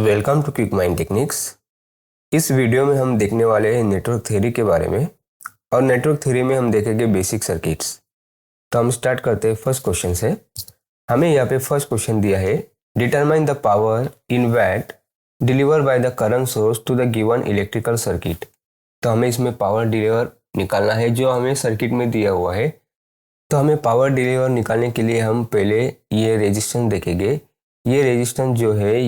Welcome to quick mind techniques. इस video में हम देखने वाले हैं नेटवर्क थ्योरी के बारे में, और नेटवर्क थ्योरी में हम देखेंगे बेसिक सर्किट्स। तो हम स्टार्ट करते हैं फर्स्ट क्वेश्चन से। हमें यहाँ पे फर्स्ट क्वेश्चन दिया है, determine the power in watt deliver by the current source to the given electrical circuit. तो हमें इसमें पावर डिलीवर निकालना है जो हमें सर्किट में दिया हुआ है। तो हमें पावर डिलीवर निकालने के लिए हम पहले ये रेजिस्टेंस देखेंगे। ये रेजिस्टेंस जो है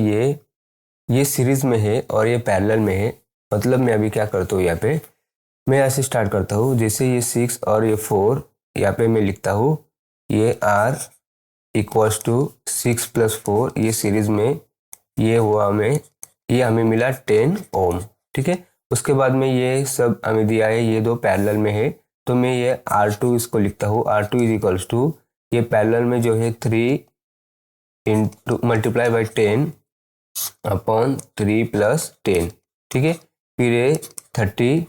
ये सीरीज में है और ये पैरेलल में है। मतलब मैं अभी क्या करता हूँ, यहाँ पे मैं ऐसे स्टार्ट करता हूँ, जैसे ये 6 और ये 4, यहाँ पे मैं लिखता हूँ ये R इक्वल्स टू 6 + 4, ये सीरीज में ये हुआ ये हमें मिला 10 ओम। ठीक है, उसके बाद में ये सब हमें दिया है, ये दो पैरेलल में है, तो मैं ये R2 इसको लिखता हूँ। R2 इक्वल्स टू ये पैरेलल में जो है 3 इंटू मल्टीप्लाई बाई 10 अपॉन 3 + 10। ठीक है, फिर ये 30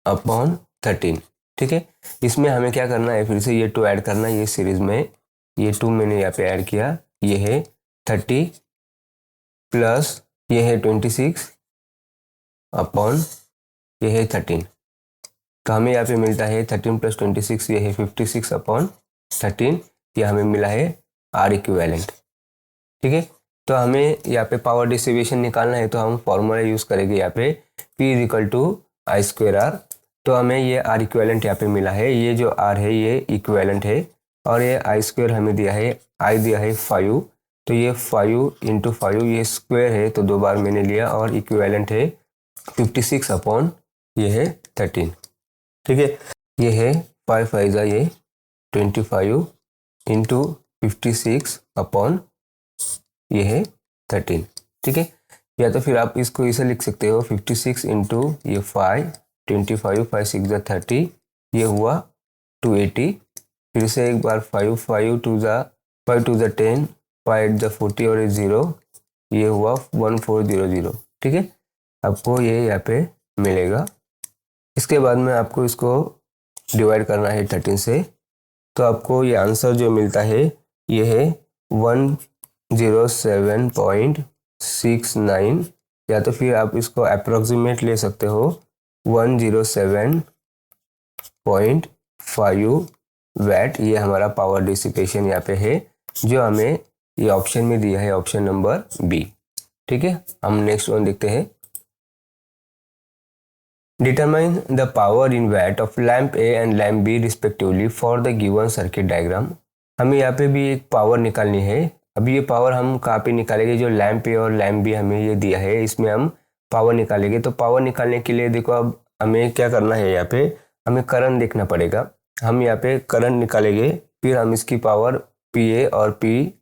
अपॉन 13। ठीक है, इसमें हमें क्या करना है, फिर से ये 2 ऐड करना है। ये सीरीज में ये 2 मैंने यहाँ पे ऐड किया, ये है 30 प्लस ये है 26 अपॉन ये है 13। तो हमें यहाँ पे मिलता है 13 + 26, ये है 56 अपॉन 13। ये हमें मिला है R इक्विवेलेंट। ठीक है, तो हमें यहाँ पे पावर डिस्ट्रीब्यूशन निकालना है, तो हम फॉर्मूला यूज़ करेंगे यहाँ पे P = I²R। तो हमें ये R इक्विवेलेंट यहाँ पे मिला है। ये जो R है ये इक्विवेलेंट है, और ये I² हमें दिया है, I दिया है 5। तो ये 5 × 5 ये स्क्वायर है, तो 2 बार मैंने लिया, और इक्विवेलेंट है 56 अपॉन ये है 13। ठीक है, ये है 5 5 ये 25 × 56 अपॉन ये है 13। ठीक है, या तो फिर आप इसको इसे लिख सकते हो 56 × ये 5 25 5 6 30, ये हुआ 280। फिर से एक बार 5 5 2 10 5 8 40 और 0, ये हुआ 1400। ठीक है, आपको ये यहाँ पे मिलेगा। इसके बाद में आपको इसको डिवाइड करना है 13 से, तो आपको ये आंसर जो मिलता है ये है 107.69, या तो फिर आप इसको अप्रोक्सीमेट ले सकते हो 107.5 वैट। ये हमारा पावर डिसिपेशन यहाँ पे है, जो हमें ये ऑप्शन में दिया है, ऑप्शन नंबर बी। ठीक है, हम नेक्स्ट वन देखते हैं। Determine the power in watt of lamp A and lamp B respectively for the given circuit diagram. हमें यहाँ पे भी एक पावर निकालनी है। अभी ये पावर हम कहाँ पे निकालेंगे, जो लैम्प ए और लैम्प बी हमें ये दिया है, इसमें हम पावर निकालेंगे। तो पावर निकालने के लिए देखो, अब हमें क्या करना है, यहाँ पे हमें करंट देखना पड़ेगा। हम यहाँ पे करंट निकालेंगे, फिर हम इसकी पावर पी ए और पी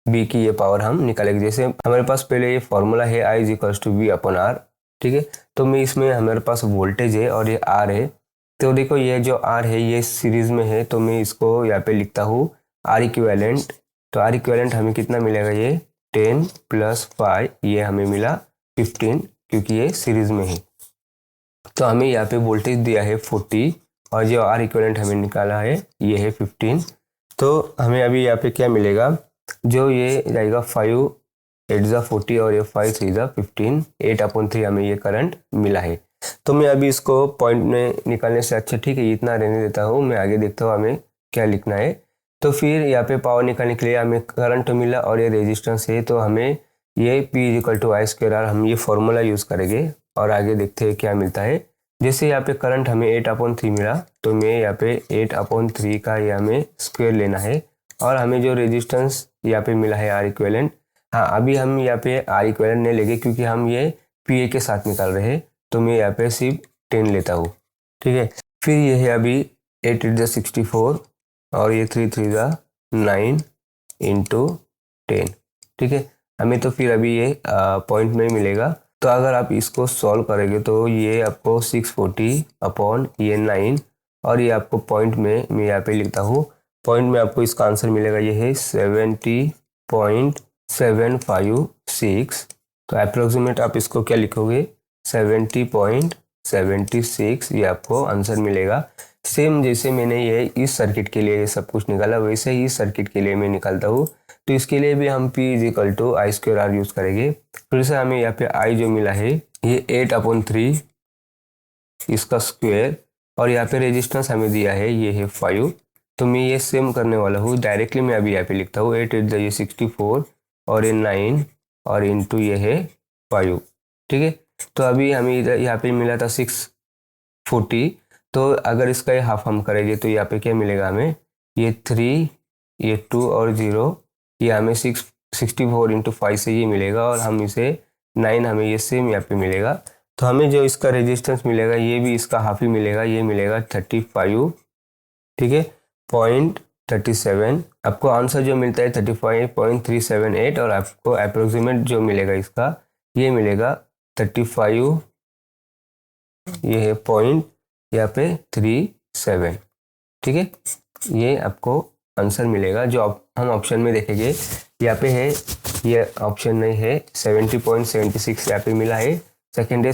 बी की ये पावर हम निकालेंगे। जैसे हमारे पास पहले ये फॉर्मूला है I = V/R। ठीक है, तो मैं इसमें हमारे पास वोल्टेज है और ये R है। तो देखो ये जो R है ये सीरीज में है, तो मैं इसको यहाँ पे लिखता हूँ R इक्विवेलेंट। तो R इक्विवेलेंट हमें कितना मिलेगा, ये 10 + 5, ये हमें मिला 15, क्योंकि ये सीरीज में है। तो हमें यहाँ पे वोल्टेज दिया है 40, और जो R इक्विवेलेंट हमें निकाला है ये है 15। तो हमें अभी यहाँ पे क्या मिलेगा, जो ये जाएगा 5 8 40 और ये 5 3 15, 8/3 हमें ये करंट मिला है। तो मैं अभी इसको पॉइंट में निकालने से अच्छा, ठीक है, इतना रहने देता हूँ, मैं आगे देखता हूँ हमें क्या लिखना है। तो फिर यहाँ पे पावर निकालने के लिए हमें करंट मिला और ये रेजिस्टेंस है, तो हमें ये P = I²R, हम ये फॉर्मूला यूज़ करेंगे और आगे देखते हैं क्या मिलता है। जैसे यहाँ पे करंट हमें 8/3 मिला, तो मैं यहाँ पे 8/3 का ये हमें स्क्वायर लेना है, और हमें जो रेजिस्टेंस यहाँ पे मिला है R इक्विवेलेंट। हाँ, अभी हम यहाँ पे R इक्विवेलेंट नहीं लेंगे, क्योंकि हम ये PA के साथ निकाल रहे हैं, तो मैं यहाँ पे सिर्फ 10 लेता हूँ। ठीक है, फिर ये है अभी 8 8 64 और ये 3 3 9 × 10। ठीक है, हमें तो फिर अभी ये पॉइंट में मिलेगा। तो अगर आप इसको सॉल्व करेंगे तो ये आपको 640 अपॉन ये 9, और ये आपको पॉइंट में मैं यहाँ पे लिखता हूँ, पॉइंट में आपको इसका आंसर मिलेगा, ये है 70.756। तो अप्रोक्सीमेट आप इसको क्या लिखोगे, 70.76, ये आपको आंसर मिलेगा। सेम जैसे मैंने ये इस सर्किट के लिए सब कुछ निकाला, वैसे ही इस सर्किट के लिए मैं निकालता हूँ। तो इसके लिए भी हम p is equal to I square R use करेंगे। फिर से हमें यहाँ पे i जो मिला है ये 8/3 इसका स्क्वायर, और यहाँ पे रेजिस्टेंस हमें दिया है ये है 5। तो मैं ये सेम करने वाला हूँ, डायरेक्टली मैं अभी यहाँ पे लिखता हूँ 8 ये 64 और ये 9 और इंटू ये है 5। ठीक है, तो अभी हमें इधर यहाँ पे मिला था 640, तो अगर इसका ये हाफ हम करेंगे तो यहाँ पे क्या मिलेगा हमें, ये 3 ये 2 और 0, ये हमें 64 इंटू 5 से ये मिलेगा, और हम इसे 9 हमें ये सेम यहाँ पे मिलेगा। तो हमें जो इसका रेजिस्टेंस मिलेगा ये भी इसका हाफ ही मिलेगा, ये मिलेगा 35, ठीक है, 0.37। आपको आंसर जो मिलता है 35.378, और आपको अप्रोक्सीमेट जो मिलेगा इसका ये मिलेगा 35, ये है पॉइंट यहाँ पे 37। ठीक है, ये आपको आंसर मिलेगा। जो हम ऑप्शन में देखेंगे यहाँ पे है, ये ऑप्शन नहीं है, 70.76 यहाँ पे मिला है, सेकेंड है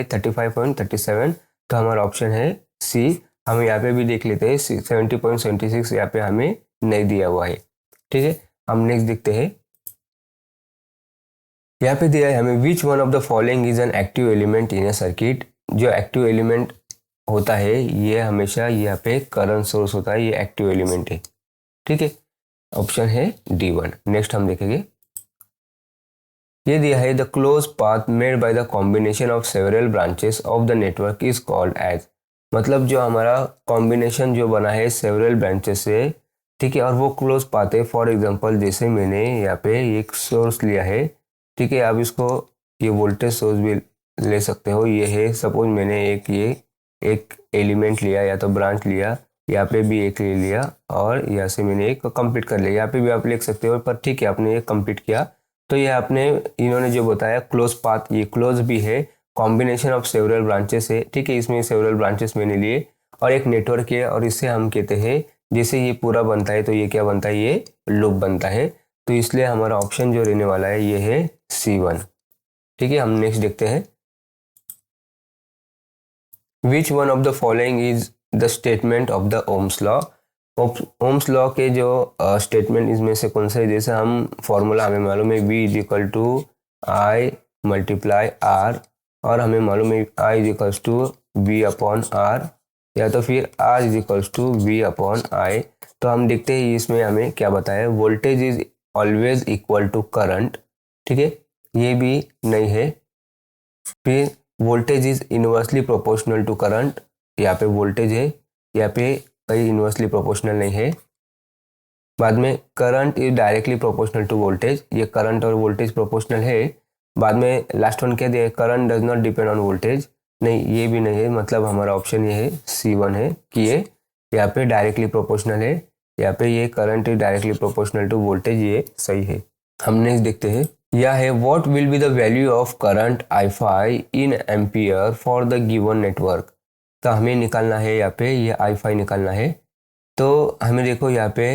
35.37, तो हमारा ऑप्शन है सी। हम यहाँ पे भी देख लेते हैं 70.76 यहाँ पे हमें नहीं दिया हुआ है। ठीक है, हम नेक्स्ट देखते हैं। यहाँ पे दिया है हमें which one of the following is an active element in A circuit. जो एक्टिव एलिमेंट होता है ये हमेशा यहाँ पे करंट सोर्स होता है, ये एक्टिव एलिमेंट है। ठीक है, ऑप्शन है D1। नेक्स्ट हम देखेंगे, ये दिया है the close path made by the combination of several branches of the network is called as. मतलब जो हमारा कॉम्बिनेशन जो बना है सेवरल ब्रांचेस से, ठीक है, और वो क्लोज पाथ है। फॉर एग्जांपल जैसे मैंने यहाँ पे एक सोर्स लिया है, ठीक है, आप इसको ये वोल्टेज सोर्स भी ले सकते हो। ये है सपोज मैंने एक एलिमेंट लिया या तो ब्रांच लिया, यहाँ पे भी एक ले लिया, और यहाँ से मैंने एक कंप्लीट कर लिया। यहाँ पे भी आप लिख सकते हो, पर ठीक है आपने एक कंप्लीट किया। तो ये आपने इन्होंने जो बताया क्लोज पाथ, ये क्लोज भी है, कॉम्बिनेशन ऑफ सेवरल ब्रांचेस है। ठीक है, इसमें सेवरल ब्रांचेस मैंने लिए और एक नेटवर्क है, और इससे हम कहते हैं जैसे ये पूरा बनता है तो ये क्या बनता है, ये लूप बनता है। तो इसलिए हमारा ऑप्शन जो रहने वाला है ये है C1। ठीक है, हम नेक्स्ट देखते हैं। Which one of the following is the statement of the Ohm's law. Ohm's law के जो स्टेटमेंट इसमें से कौन सा है। जैसे हम फॉर्मूला हमें मालूम है V is equal to I multiply R, और हमें मालूम है I is equals to V upon R, या तो फिर R is equals to V upon I। तो हम देखते हैं इसमें हमें क्या बताया, voltage is always equal to current. ठीक है, ये भी नहीं है। फिर voltage is inversely proportional to current, यहाँ पे वोल्टेज है, यहाँ पे कहीं इनवर्सली प्रोपोर्शनल नहीं है। बाद में current is directly proportional to voltage, ये करंट और वोल्टेज प्रोपोर्शनल है। बाद में लास्ट वन क्या दिया है, current does not depend on voltage, नहीं ये भी नहीं है। मतलब हमारा ऑप्शन ये है C1 है कि ये यहाँ पे डायरेक्टली प्रोपोर्शनल है, यहाँ पे ये current is directly proportional to voltage, ये सही है। हम नेक्स्ट देखते हैं, यह है what will be the value of current I5 in ampere for the given network. तो हमें निकालना है यहाँ पे ये I5 निकालना है। तो हमें देखो यहाँ पे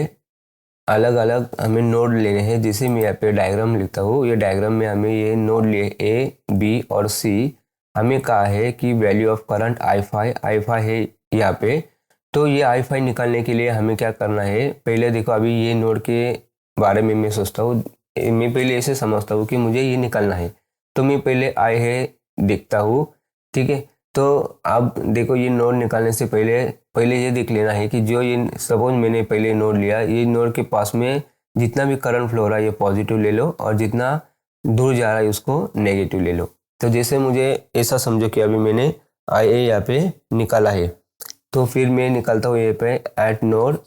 अलग अलग हमें नोड लेने हैं। जैसे मैं यहाँ पे डायग्राम लिखता हूँ, ये डायग्राम में हमें ये नोड लिए A, B और C। हमें कहा है कि वैल्यू ऑफ करंट I5 है यहाँ पे। तो ये I5 निकालने के लिए हमें क्या करना है, पहले देखो अभी ये नोड के बारे में मैं सोचता हूँ, मैं पहले ऐसे समझता हूँ कि मुझे ये निकालना है। तो मैं पहले I है देखता हूँ। ठीक है, तो अब देखो ये नोड निकालने से पहले ये देख लेना है कि जो ये सपोज मैंने पहले नोड लिया, ये नोड के पास में जितना भी करंट फ्लो हो रहा है ये पॉजिटिव ले लो, और जितना दूर जा रहा है उसको नेगेटिव ले लो। तो जैसे मुझे ऐसा समझो कि अभी मैंने IA यहाँ पे निकाला है, तो फिर मैं निकालता हूँ ये पे एट नोड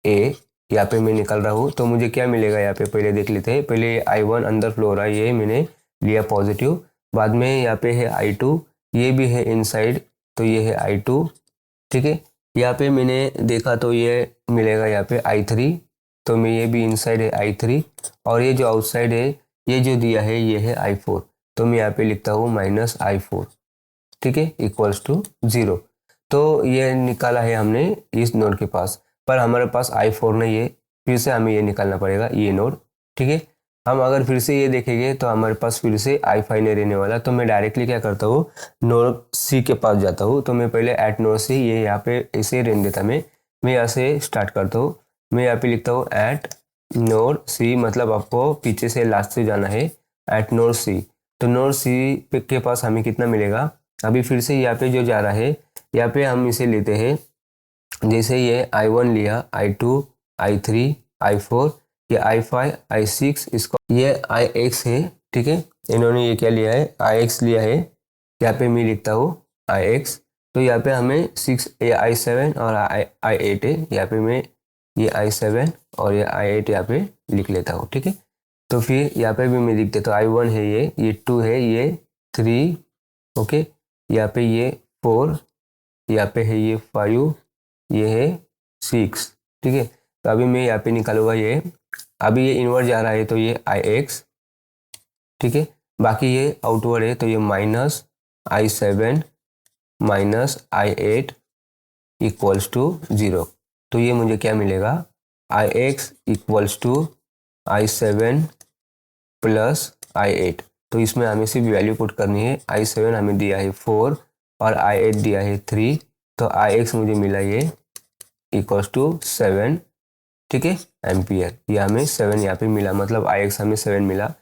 A, यहाँ पे मैं निकल रहा हूँ। तो मुझे क्या मिलेगा यहाँ पे पहले देख लेते हैं। पहले I1 अंदर फ्लो हो रहा है, ये मैंने लिया पॉजिटिव। बाद में यहाँ पे है I2, ये भी है इनसाइड, तो ये है I2। ठीक है, यहाँ पे मैंने देखा तो ये मिलेगा यहाँ पे I3, तो मैं ये भी इनसाइड है I3, और ये जो आउटसाइड है ये जो दिया है ये है I4। तो मैं यहाँ पे लिखता हूँ -I4, ठीक है, इक्वल्स टू 0। तो ये निकाला है हमने इस नोड के पास, पर हमारे पास I4 नहीं है, फिर से हमें ये निकालना पड़ेगा ये नोड। ठीक है, हम अगर फिर से ये देखेंगे तो हमारे पास फिर से I5 नहीं रहने वाला। तो मैं डायरेक्टली क्या करता हूँ, नोड C के पास जाता हूँ। तो मैं पहले एट नोड C, ये यहाँ पे ऐसे रहने देता मैं यहाँ से स्टार्ट करता हूँ। मैं यहाँ पे लिखता हूँ एट नोड सी, मतलब आपको पीछे से लास्ट से जाना है, एट नोड सी। तो नोड सी के पास हमें कितना मिलेगा, अभी फिर से यहाँ पे जो जा रहा है, यहाँ पे हम इसे लेते हैं, जैसे ये I1 लिया, I2, I3, I4, ये I5, I6, इसको ये IX है, ठीक है। इन्होंने ये क्या लिया है, IX लिया है, यहाँ पे मैं लिखता हूँ IX। तो यहाँ पे हमें 6 ये I7 और I8 है, यहाँ पे मैं ये I7 और ये I8 यहाँ पे लिख लेता हूँ, ठीक है। तो फिर यहाँ पे भी मैं लिख देता हूँ I1 है ये 2 है, ये 3, ओके, यहाँ पे ये 4, यहाँ पे है ये 5, ये है 6, ठीक है। तो अभी मैं यहाँ पे निकालूंगा ये, अभी ये इनवर्ड जा रहा है तो ये IX, ठीक है। बाकी ये आउटवर्ड है तो ये minus I7 minus I8 equals to 0। तो ये मुझे क्या मिलेगा, IX equals to I7 plus I8। तो इसमें हमें सिर्फ वैल्यू पुट करनी है, I7 हमें दिया है 4 और I8 दिया है 3, तो IX मुझे मिला ये इक्वल्स टू 7, ठीक है, एम्पियर। ये हमें 7 यहाँ पे मिला, मतलब IX हमें 7 मिला।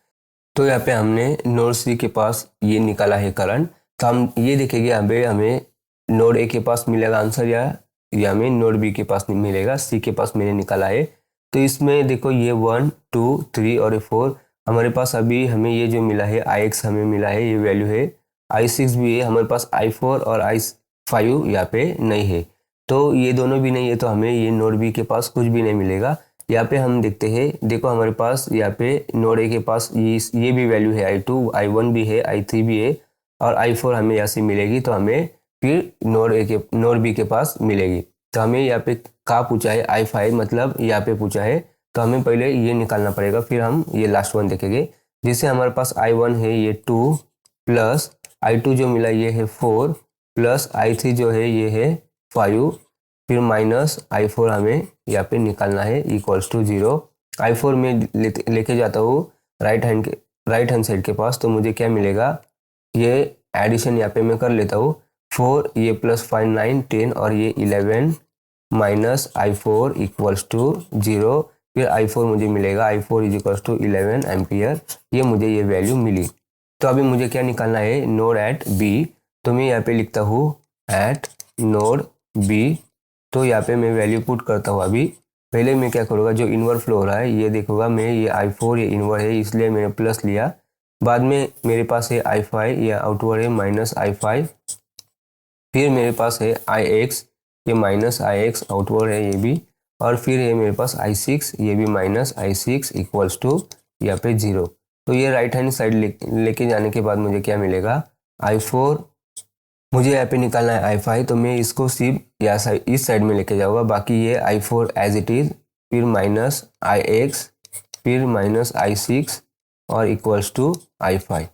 तो यहाँ पे हमने नोड सी के पास ये निकाला है करंट। तो हम ये देखेंगे अभी हमें नोड ए के पास मिलेगा आंसर या हमें नोड बी के पास नहीं मिलेगा, सी के पास मैंने निकाला है। तो इसमें देखो ये 1, 2, 3 और 4 हमारे पास अभी हमें ये जो मिला है IX हमें मिला है, ये वैल्यू है। I6 भी है हमारे पास, I4 और I5 यहाँ पे नहीं है। तो ये दोनों भी नहीं है, तो हमें ये नोड बी के पास कुछ भी नहीं मिलेगा। यहाँ पे हम देखते हैं, देखो हमारे पास यहाँ पे नोड ए के पास ये भी वैल्यू है, I2, I1 भी है, I3 भी है और I4 हमें यहाँ से मिलेगी, तो हमें फिर नोड बी के पास मिलेगी। तो हमें यहाँ पे कहाँ पूछा है, I5 मतलब यहाँ पे पूछा है, तो हमें पहले ये निकालना पड़ेगा, फिर हम ये लास्ट वन देखेंगे। जैसे हमारे पास I1 है ये 2 प्लस I2 जो मिला ये है 4 प्लस I3 जो है ये है 5, फिर माइनस I4 हमें यहाँ पे निकालना है इक्वल्स टू 0। I4 में लेके जाता हूँ राइट हैंड साइड के पास, तो मुझे क्या मिलेगा, ये एडिशन यहाँ पे मैं कर लेता हूँ, 4 ये प्लस 5 9 10 और ये 11 माइनस I4 इक्वल्स टू 0। फिर I4 मुझे मिलेगा, I4 is equals to 11 ampere. ये मुझे ये वैल्यू मिली। तो अभी मुझे क्या निकालना है, नोड एट बी। तो मैं यहाँ पे लिखता हूँ एट नोड बी। तो यहाँ पे मैं वैल्यू पुट करता हूँ। अभी पहले मैं क्या करूँगा, जो इनवर्ड फ्लो हो रहा है ये देखूंगा मैं, ये I4 ये इनवर्ड है इसलिए मैंने प्लस लिया। बाद में मेरे पास है I5 या आउटवर्ड है माइनस I5, फिर मेरे पास है IX, ये माइनस IX आउटवर्ड है ये भी, और फिर है मेरे पास I6, ये भी माइनस I6 इक्वल्स टू यहाँ पे 0। तो ये राइट हैंड साइड लेके जाने के बाद मुझे क्या मिलेगा, I4 मुझे यहाँ पे निकालना है I5, तो मैं इसको सिर्फ इस साइड में लेके जाऊँगा। बाकी ये I4 एज इट इज़, फिर माइनस IX, फिर माइनस I6 और इक्वल्स टू I5,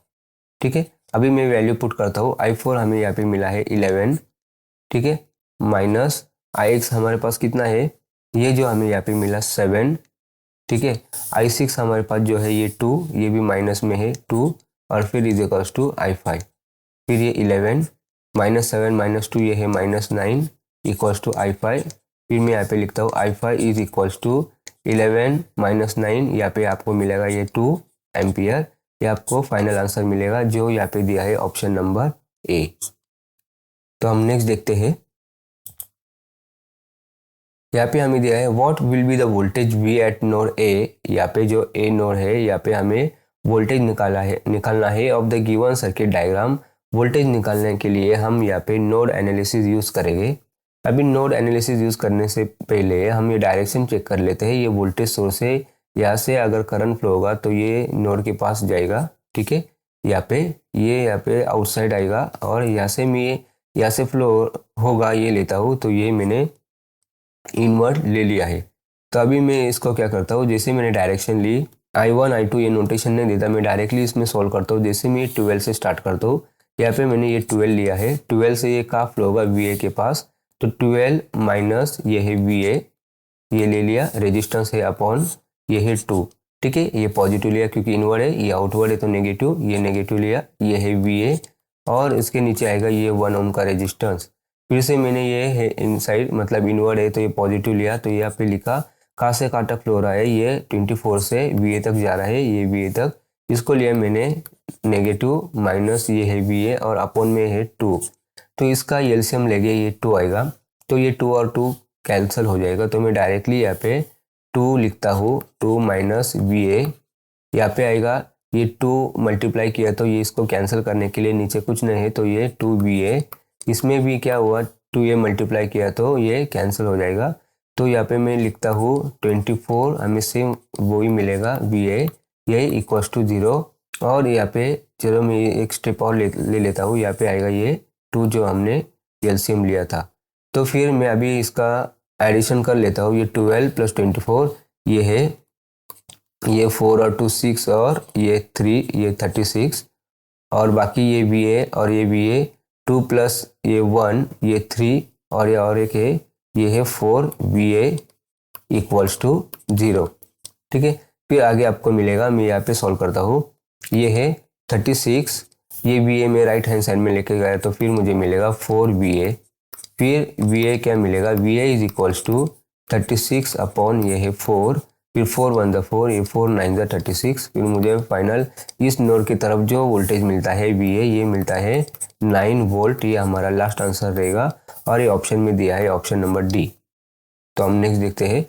ठीक है। अभी मैं वैल्यू पुट करता हूँ। I4 हमें यहाँ पे मिला है 11, ठीक है, माइनस IX हमारे पास कितना है, ये जो हमें यहाँ पे मिला 7, ठीक है। I6 हमारे पास जो है ये 2, ये भी माइनस में है 2, और फिर इज इक्वल्स टू I5, फिर ये 11 माइनस 7 माइनस 2 ये है माइनस 9 इक्वल्स टू I5। फिर मैं यहाँ पे लिखता हूँ I5 is equals to 11 minus 9, यहाँ पे आपको मिलेगा ये 2 एम्पियर। ये आपको फाइनल आंसर मिलेगा जो यहाँ पे दिया है ऑप्शन नंबर ए। तो हम नेक्स्ट देखते हैं। यहाँ पे हमें दिया है what will be the voltage V eight node A. यहाँ पे जो ए नोड है यहाँ पे हमें वोल्टेज निकालना है of the given circuit diagram. Voltage निकालने के लिए हम यहाँ पे नोड एनालिसिस यूज़ करेंगे। अभी नोड एनालिसिस यूज़ करने से पहले हम ये डायरेक्शन चेक कर लेते हैं। ये वोल्टेज सोर्स है, यहाँ से अगर करंट फ्लो होगा तो ये नोड के पास जाएगा, ठीक है। यहाँ पे आउटसाइड आएगा, और यहाँ से फ्लो होगा, ये लेता हूँ, तो ये मैंने इनवर्ड ले लिया है। तो अभी मैं इसको क्या करता हूँ, जैसे मैंने डायरेक्शन ली, I1 I2 ये नोटेशन नहीं देता, मैं डायरेक्टली इसमें सॉल्व करता हूँ। जैसे मैं 12 से स्टार्ट करता हूँ, यहाँ पे मैंने ये 12 लिया है, 12 से ये कहाँ फ्लो होगा, VA के पास, तो 12 माइनस ये है VA, ये ले लिया, रेजिस्टेंस है अपॉन ये है 2, ठीक है। ये पॉजिटिव लिया क्योंकि इनवर्ड है, ये आउटवर्ड है तो नेगेटिव, ये नेगेटिव लिया, ये है VA, और इसके नीचे आएगा ये 1 ओम का रेजिस्टेंस। फिर से मैंने ये है इनसाइड मतलब इनवर्ड है तो ये पॉजिटिव लिया, तो यहाँ पे लिखा कहाँ से कहाँ तक फ्लो हो रहा है, ये 24 से वी ए तक जा रहा है, ये वी ए तक, इसको लिया मैंने नेगेटिव माइनस ये है वी ए और अपॉन में है 2, तो इसका एलसीएम लेंगे ये 2 आएगा, तो ये 2 और 2 कैंसिल हो जाएगा, तो मैं डायरेक्टली यहाँ पे 2 लिखता हूँ, 2 माइनस वी ए, यहाँ पे आएगा ये 2 मल्टीप्लाई किया तो ये इसको कैंसिल करने के लिए नीचे कुछ नहीं है, तो ये 2 वी ए, इसमें भी क्या हुआ 2 ए मल्टीप्लाई किया तो ये कैंसिल हो जाएगा, तो यहाँ पे मैं लिखता हूँ 24, हमें सेम वही मिलेगा वी ए, यही इक्वल्स टू 0, और यहाँ पे चलो मैं एक स्टेप और ले लेता हूँ, यहाँ पे आएगा ये 2 जो हमने एलसीएम लिया था, तो फिर मैं अभी इसका एडिशन कर लेता हूँ, ये 12 प्लस 24 ये है, ये 4 और 2 6 और ये 3 ये 36, और बाकी ये वी ए और ये वी ए 2 प्लस ये 1 ये 3 और ये और एक है ये है 4 वी ए इक्वल्स टू 0। ठीक है, फिर आगे आपको मिलेगा, मैं यहाँ पे सॉल्व करता हूँ, ये है 36, ये वी ए में राइट हैंड साइड में लेके गया तो फिर मुझे मिलेगा 4 वी ए, फिर वी ए क्या मिलेगा, V A is equals to 36 upon ये है 4, फिर 4 1 द 4, ये 4 9 द 36, फिर मुझे फाइनल इस नोड की तरफ जो वोल्टेज मिलता है वी ए ये मिलता है 9 वोल्ट, ये हमारा लास्ट आंसर रहेगा, और ये ऑप्शन में दिया है ऑप्शन नंबर डी। तो हम नेक्स्ट देखते हैं,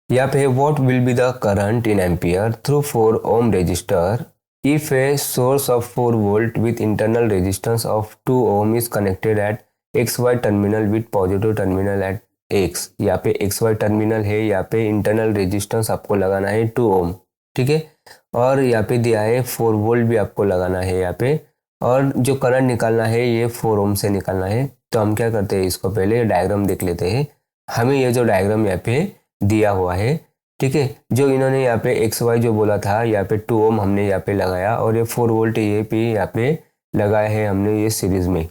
यहाँ पे what will be the current in ampere through 4 ohm resistor if a source of 4 volt with internal resistance of 2 ohm is connected at X Y terminal with positive terminal at X. यहाँ पे x Y terminal है, यहाँ पे internal resistance आपको लगाना है 2 ओम। ठीक है, और यहाँ पे दिया है 4 वोल्ट भी आपको लगाना है यहाँ पे, और जो करंट निकालना है ये 4 ओम से निकालना है। तो हम क्या करते हैं, इसको पहले डायग्राम देख लेते हैं। हमें ये जो डायग्राम यहाँ पे दिया हुआ है, ठीक है, जो इन्होंने यहाँ पे एक्स वाई जो बोला था, यहाँ पे 2 ओम हमने यहाँ पे लगाया, और ये 4 वोल्ट ये पे यहाँ पे लगाया है हमने ये सीरीज में।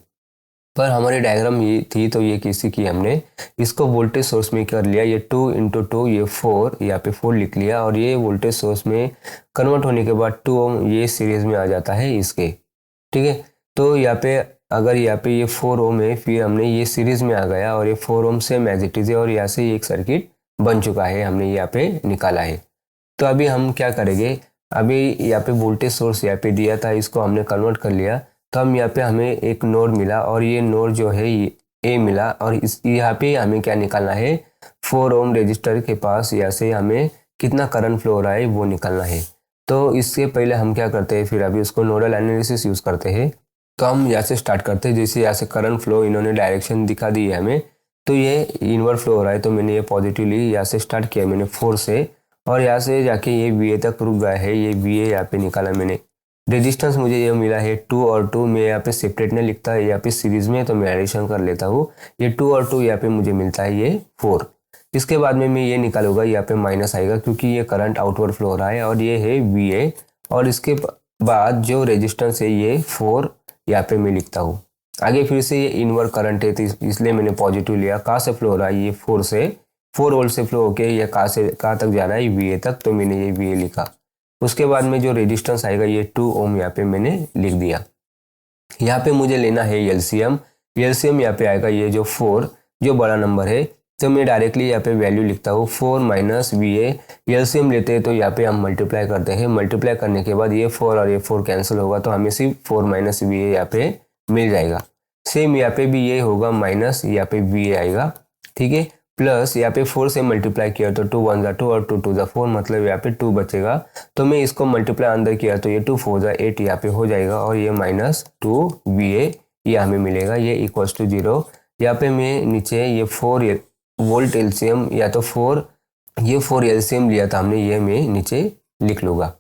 पर हमारी डायग्राम ये थी तो ये किसी की हमने इसको वोल्टेज सोर्स में कर लिया, ये 2 इंटू 2 ये 4, यहाँ पे 4 लिख लिया, और ये वोल्टेज सोर्स में कन्वर्ट होने के बाद 2 ओम ये सीरीज में आ जाता है इसके। ठीक है, तो यहाँ पे अगर यहाँ पे ये 4 ओम है, फिर हमने ये सीरीज में आ गया और ये 4 ओम से मैजिटिज है, और यहाँ से एक सर्किट बन चुका है, हमने यहाँ पे निकाला है। तो अभी हम क्या करेंगे, अभी यहाँ पे वोल्टेज सोर्स यहाँ पे दिया था, इसको हमने कन्वर्ट कर लिया, तो हम यहाँ पे हमें एक नोड मिला, और ये नोड जो है ए मिला, और इस यहाँ पे हमें क्या निकालना है, 4 ओम रेजिस्टर के पास यहाँ से हमें कितना करंट फ्लो हो रहा है वो निकालना है। तो इससे पहले हम क्या करते हैं, फिर अभी उसको नोडल एनालिसिस यूज़ करते हैं। तो हम यहाँ से स्टार्ट करते हैं, जैसे यहाँ से करंट फ्लो इन्होंने डायरेक्शन दिखा दी है हमें, तो ये इनवर्ट फ्लो हो रहा है, तो मैंने ये पॉजिटिवली यहाँ से स्टार्ट किया मैंने 4 से, और यहाँ से जाके ये वी ए तक रुक गया है, ये वी ए यहाँ पे निकाला मैंने। रेजिस्टेंस मुझे ये मिला है 2 और 2, मैं यहाँ पे सेपरेट नहीं लिखता है, यहाँ पे सीरीज में, तो मैं एडिशन कर लेता हूँ, ये 2 और 2 यहाँ पे मुझे मिलता है ये 4। इसके बाद में मैं ये निकालूंगा, यहाँ पे माइनस आएगा क्योंकि ये करंट आउटवर्ड फ्लो हो रहा है, और ये है वी ए, और इसके बाद जो रेजिस्टेंस है ये 4 यहाँ पे मैं लिखता हूँ। आगे फिर से ये इनवर्ट करंट है, तो इसलिए मैंने पॉजिटिव लिया। कहाँ से फ्लो हो रहा है, ये 4 से, 4 वोल्ट से फ्लो होके ये कहाँ से कहाँ तक जा रहा है, वी ए तक, तो मैंने ये वी ए लिखा। उसके बाद में जो रेजिस्टेंस आएगा ये 2 ओम यहाँ पे मैंने लिख दिया। यहाँ पे मुझे लेना है एलसीएम, एलसीएम यहाँ पे आएगा ये जो 4 जो बड़ा नंबर है, तो मैं डायरेक्टली यहाँ पे वैल्यू लिखता हूँ 4 माइनस वी ए। एलसीएम लेते हैं तो यहाँ पे हम मल्टीप्लाई करते हैं, मल्टीप्लाई करने के बाद ये 4 और ये 4 कैंसिल होगा, तो हमें सिर्फ 4 माइनस वी ए यहाँ पे मिल जाएगा। सेम यहाँ पे भी ये होगा, माइनस यहाँ पे वी ए आएगा। ठीक है, प्लस यहाँ पे 4 से मल्टीप्लाई किया तो 2 1 2 और 2 2 4, मतलब यहाँ पे 2 बचेगा, तो मैं इसको मल्टीप्लाई अंदर किया तो ये 2 4 8 यहाँ पे हो जाएगा, और ये माइनस 2 वी ए ये हमें मिलेगा, ये इक्वल्स टू 0। यहाँ पे मैं नीचे ये 4 वोल्ट एलसीएम या तो 4 एलसीएम लिया था हमने, ये मैं नीचे लिख लूँगा।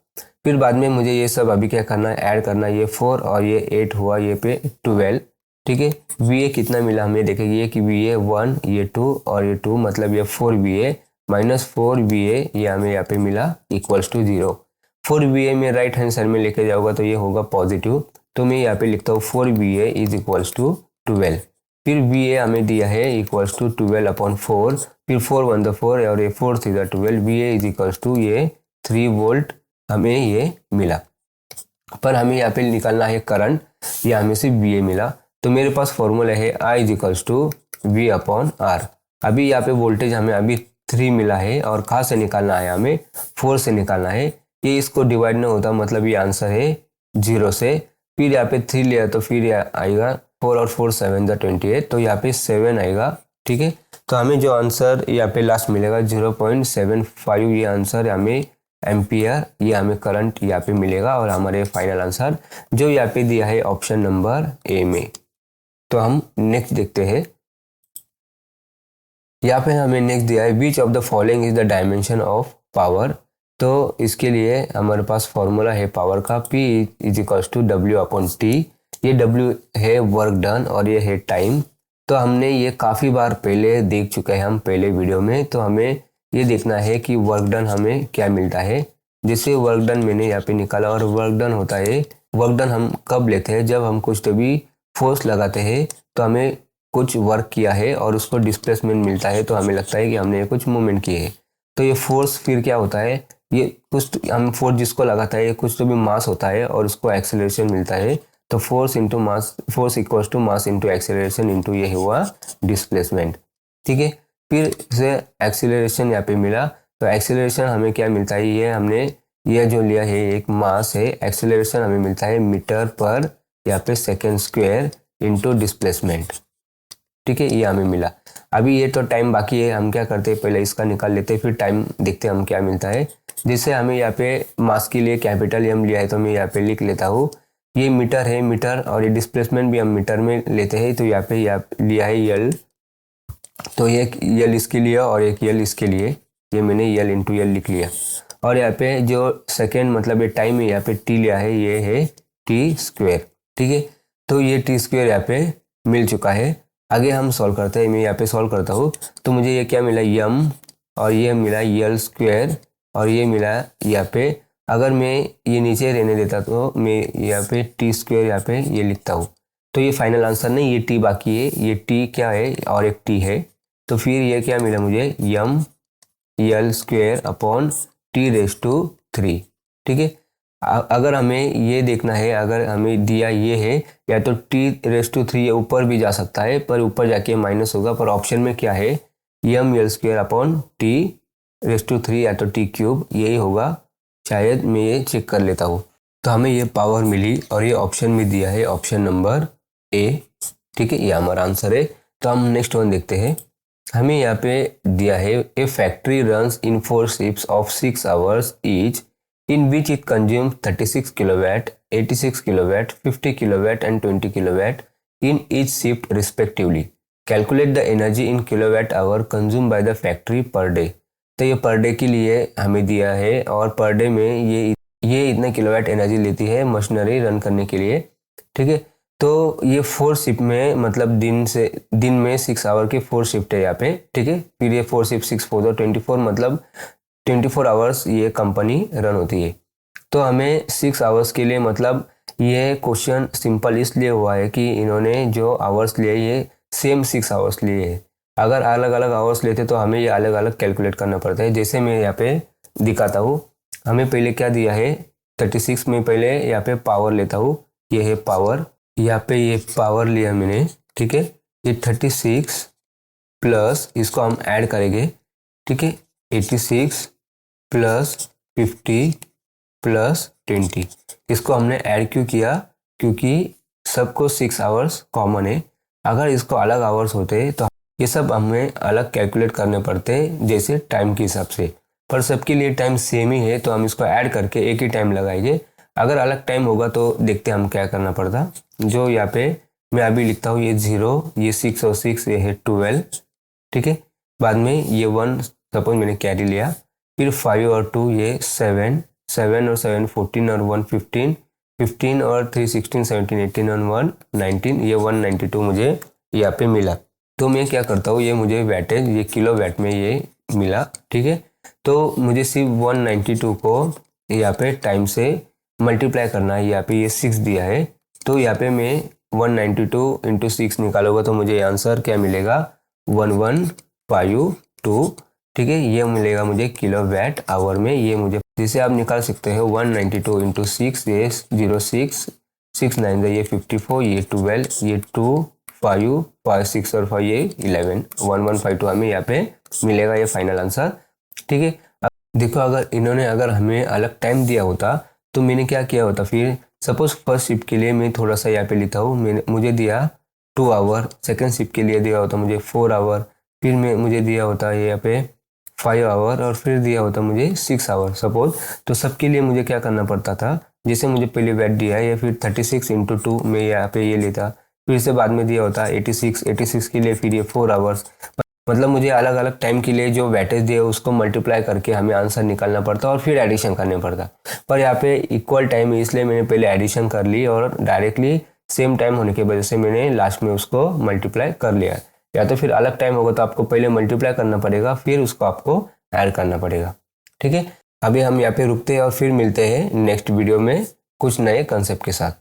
फिर बाद में मुझे ये सब अभी क्या करना है, ऐड करना है, ये 4 और ये 8 हुआ, ये पे 12। ठीक है, वी ए कितना मिला हमें देखेंगे, कि वी ए 1 ये 2 और ये 2, मतलब ये 4 वी ए माइनस 4 वी ए ये हमें यहाँ पे मिला इक्वल्स टू 0। 4 वी ए में राइट हैंड साइड में लेके जाऊँगा तो ये होगा पॉजिटिव, तो मैं यहाँ पे लिखता हूँ 4 V A is equals to 12। फिर वी ए हमें दिया है इक्वल्स टू 12 अपॉन 4, फिर 4 1 द 4 और ये 4 3 the 12, V A is equals to ये 3 वोल्ट हमें ये मिला। पर हमें यहाँ पे निकालना है करंट, या हमें सिर्फ वी ए मिला, तो मेरे पास फॉर्मूला है I is equals to V upon R. अभी यहाँ पे वोल्टेज हमें अभी 3 मिला है और कहाँ से निकालना है, हमें 4 से निकालना है। ये इसको डिवाइड नहीं होता, मतलब ये आंसर है 0 से। फिर यहाँ पे 3 लिया तो फिर आएगा 4 और 4 7 द 28, तो यहाँ पे 7 आएगा। ठीक है, तो हमें जो आंसर यहाँ पे लास्ट मिलेगा 0.75, ये आंसर हमें एम्पियर, ये हमें करंट यहाँ पे मिलेगा। और हमारे फाइनल आंसर जो यहाँ पे दिया है ऑप्शन नंबर ए में। तो हम नेक्स्ट देखते हैं। यहाँ पे हमें नेक्स्ट दिया है which of the following is the dimension of power. तो इसके लिए हमारे पास फॉर्मूला है पावर का, P इज इक्वल्स टू W/T। ये W है वर्क डन और ये है टाइम। तो हमने ये काफ़ी बार पहले देख चुके हैं हम पहले वीडियो में। तो हमें ये देखना है कि वर्क डन हमें क्या मिलता है। जैसे वर्क डन मैंने यहाँ पे निकाला, और वर्क डन होता है, वर्क डन हम कब लेते हैं, जब हम कुछ तो भी फोर्स लगाते हैं तो हमें कुछ वर्क किया है और उसको डिस्प्लेसमेंट मिलता है, तो हमें लगता है कि हमने कुछ मूवमेंट किए है। तो ये फोर्स फिर क्या होता है, ये कुछ हम फोर्स जिसको लगाता है ये कुछ तो भी मास होता है और उसको एक्सेलरेशन मिलता है। तो force into mass, force equals to mass into acceleration into ये हुआ डिस्प्लेसमेंट। ठीक है, फिर से एक्सेलरेशन यहाँ पे मिला, तो एक्सेलरेशन हमें क्या मिलता है, ये हमने ये जो लिया है एक मास है, एक्सेलरेशन हमें मिलता है मीटर पर यहाँ पे सेकेंड स्क्वायर इंटू डिस्प्लेसमेंट। ठीक है, ये हमें मिला। अभी ये तो टाइम बाकी है, हम क्या करते हैं पहले इसका निकाल लेते हैं, फिर टाइम देखते हैं हम क्या मिलता है। जैसे हमें यहाँ पे मास के लिए कैपिटल एम लिया है तो मैं यहाँ पे लिख लेता हूँ, ये मीटर है मीटर, और ये डिस्प्लेसमेंट भी हम मीटर में लेते हैं। तो यहाँ पे लिया है यल, तो ये यल इसके लिए और एक यल इसके लिए, ये मैंने यल इंटू यल लिख लिया। और यहाँ पे जो सेकेंड मतलब ये टाइम है, यहाँ पे टी लिया है, ये है टी स्क्वेयर। ठीक है, तो ये टी स्क्वेयर यहाँ पे मिल चुका है। आगे हम सॉल्व करते हैं, मैं यहाँ पे सॉल्व करता हूँ। तो मुझे ये क्या मिला, यम, और ये मिला यल स्क्वेयर, और ये मिला यहाँ पे, अगर मैं ये नीचे रहने देता तो मैं यहाँ पे टी स्क्वेयर यहाँ पे ये लिखता हूँ। तो ये फाइनल आंसर नहीं, ये टी बाकी है, ये टी क्या है और एक टी है। तो फिर ये क्या मिला मुझे, M L square upon T raise to 3। ठीक है, अगर हमें ये देखना है, अगर हमें दिया ये है, या तो टी रेज टू 3 ये ऊपर भी जा सकता है, पर ऊपर जाके माइनस होगा, पर ऑप्शन में क्या है, M L square upon T raise to 3 या तो टी क्यूब, यही होगा शायद, मैं ये चेक कर लेता हूँ। तो हमें ये पावर मिली और ये ऑप्शन में दिया है ऑप्शन नंबर ए। ठीक है, ये हमारा आंसर है। तो हम नेक्स्ट वन देखते हैं। हमें यहाँ पे दिया है a factory runs in 4 shifts of 6 hours each in which it consumes 36 kilowatt, 86 kilowatt, 50 kilowatt and 20 kilowatt in each shift respectively. Calculate the energy in kilowatt hour consumed by the factory per day. तो ये per day के लिए हमें दिया है, और per day में ये इतने किलोवाट एनर्जी लेती है मशीनरी रन करने के लिए। ठीक है, तो ये 4 शिफ्ट में, मतलब दिन में 6 आवर के 4 शिफ्ट है यहाँ पे। ठीक है, फिर ये 4 शिफ्ट 6 4 24, मतलब 24 आवर्स ये कंपनी रन होती है। तो हमें 6 आवर्स के लिए, मतलब ये क्वेश्चन सिंपल इसलिए हुआ है कि इन्होंने जो आवर्स लिए ये सेम 6 आवर्स लिए है। अगर अलग अलग आवर्स लेते तो हमें ये अलग अलग कैलकुलेट करना पड़ता है। जैसे मैं यहाँ पे दिखाता हूँ, हमें पहले क्या दिया है 36 में, पहले यहाँ पे पावर लेता हूँ, ये है पावर, यहाँ पे ये पावर लिया मैंने। ठीक है, ये 36 प्लस इसको हम ऐड करेंगे। ठीक है, 86 प्लस 50 प्लस 20, इसको हमने ऐड क्यों किया, क्योंकि सबको 6 आवर्स कॉमन है। अगर इसको अलग आवर्स होते तो ये सब हमें अलग कैलकुलेट करने पड़ते जैसे टाइम के हिसाब से, पर सबके लिए टाइम सेम ही है तो हम इसको ऐड करके एक ही टाइम लगाएंगे। अगर अलग टाइम होगा तो देखते हम क्या करना पड़ता। जो यहाँ पे मैं अभी लिखता हूँ, ये 0, ये 6 और 6 ये है 12। ठीक है, बाद में ये 1 सपोज मैंने कैरी लिया, फिर 5 और 2 ये 7, 7 और 7 14 और 1 15, 15 और 3 16 17 18 और 1 19, ये 192 मुझे यहाँ पे मिला। तो मैं क्या करता हूँ, ये मुझे वैटेज ये किलो वैट में ये मिला। ठीक है, तो मुझे सिर्फ 192 को यहाँ पे टाइम से मल्टीप्लाई करना है। यहाँ पे ये 6 दिया है, तो यहाँ पे मैं 192 इंटू 6 निकालूंगा तो मुझे आंसर क्या मिलेगा, 1152। ठीक है, ये मिलेगा मुझे किलो वैट आवर में। ये मुझे जिसे आप निकाल सकते हो 192 इंटू 6, ये 06 6 9 ये 54, ये 12, ये 2 5, 5, 6 और 5 ये 11, 1152 हमें यहाँ पे मिलेगा, ये फाइनल आंसर। ठीक है, अब देखो अगर इन्होंने अगर हमें अलग टाइम दिया होता तो मैंने क्या किया होता, फिर सपोज फर्स्ट शिफ्ट के लिए मैं थोड़ा सा यहाँ पे लिखा हूँ, मैंने मुझे दिया 2 आवर, सेकेंड शिफ्ट के लिए दिया होता मुझे 4 आवर, फिर मुझे दिया होता है यहाँ पे 5 आवर, और फिर दिया होता मुझे 6 आवर सपोज। तो सबके लिए मुझे क्या करना पड़ता था, जैसे मुझे पहले वेट दिया है या फिर 36 इंटू 2 में यहाँ पे ये लेता, फिर से बाद में दिया होता 86 के लिए फिर ये 4 आवर्स, मतलब मुझे अलग अलग टाइम के लिए जो वेटेज दिया उसको मल्टीप्लाई करके हमें आंसर निकालना पड़ता और फिर एडिशन करने पड़ता। पर यहाँ पे इक्वल टाइम है इसलिए मैंने पहले एडिशन कर ली और डायरेक्टली सेम टाइम होने की वजह से मैंने लास्ट में उसको मल्टीप्लाई कर लिया। या तो फिर अलग टाइम होगा तो आपको पहले मल्टीप्लाई करना पड़ेगा, फिर उसको आपको ऐड करना पड़ेगा। ठीक है, अभी हम यहाँ पे रुकते हैं और फिर मिलते हैं नेक्स्ट वीडियो में कुछ नए कंसेप्ट के साथ।